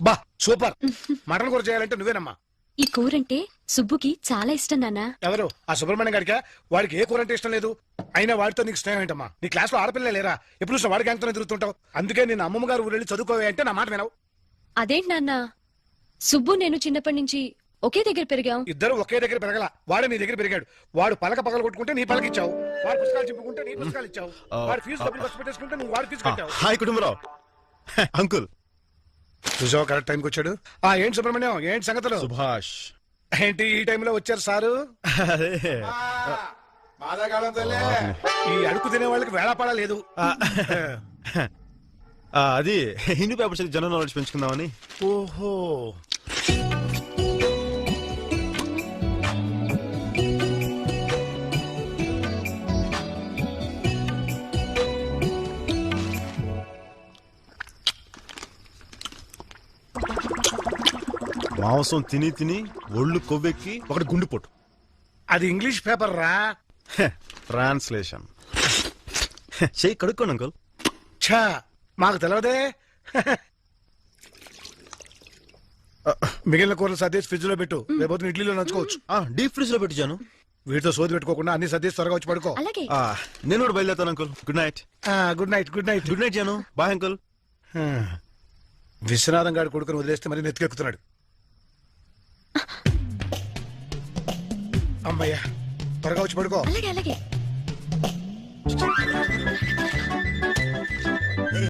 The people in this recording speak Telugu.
బా సూపర్. మటన్ కూర చేయాలంటే నువ్వేనమ్మా. ఈ కూరంటే సుబ్బుకి చాలా ఇష్టం నాన్న. ఎవరు ఆ సుబ్రహ్మణ్యం గారికా? వాడికి ఏ కూర అంటే ఇష్టం లేదు. అయినా వాడితో నీకు స్నేహం ఏంటమ్మా? నీ క్లాస్ లో ఆడపిల్లలే లేరా? ఎప్పుడు చూసినా వాడి గ్యాంగ్తోనే తిరుగుతుంటావు. అందుకే నేను అమ్మమ్మ గారు ఊరెళ్ళి చదువుకోవే అంటే నా మాట వినవు. అదేంటి నాన్న, సుబ్బు నేను చిన్నప్పటి నుంచి ఒకే దగ్గర పెరిగాం. ఇద్దరు ఒకే దగ్గర పెరగల. వాడే నీ దగ్గర పెరిగాడు. వాడు పలక పగల కొట్టుకుంటే నీ పలక ఇచ్చావు. వాడు పుస్తకాలు చింపుకుంటే నీ పుస్తకాలు ఇచ్చావు. వాడు ఫీజు డబ్బులు ఖర్చు పెట్టేసుకుంటే నువ్వు వాడి ఫీజు కట్టావు. హాయ్ కుటుంబరావు. అంకుల్ చూసావు, కరెక్ట్ టైంకి వచ్చాడు. ఏంటి సుబ్రహ్మణ్యం, ఏంటి సంగతులు? సుభాష్. ఏంటి ఈ టైంలో వచ్చారు సారు? ఈ అడుగు తినే వాళ్ళకి వేళాపాడా లేదు. అది హిందూ పేపర్స్ జనరల్ నాలెడ్జ్ పెంచుకుందామని. ఓహో, మాంసం తిని తిని ఒళ్ళు కొవ్వెక్కి ఒకటి గుండెపోటు. అది ఇంగ్లీష్ పేపర్ రా. ట్రాన్స్లేషన్. చెయ్యి కడుక్కోండి అంకుల్. ఛా, మాకు తెలవదే. మిగిలిన కూరలు సర్దేసి ఫ్రిడ్జ్ లో పెట్టు. రేపు ఇడ్లీలో నంచుకోవచ్చు. డీప్ ఫ్రిడ్జ్ లో పెట్టించాను. వీటితో సోది పెట్టుకోకుండా అన్ని సర్దేసి త్వరగా వచ్చి పడుకో. అలాగే. నేను కూడా బయలుదేరుతాను uncle. Good night. Good night. Good night. Good night Janu. Bye uncle. Viswanatham గారి కొడుకుని వదిలేస్తే మరి నెత్తికెక్కుతున్నాడు. అమ్మయ్యా, త్వరగా వచ్చి పడుకో. అలాగే అలాగే.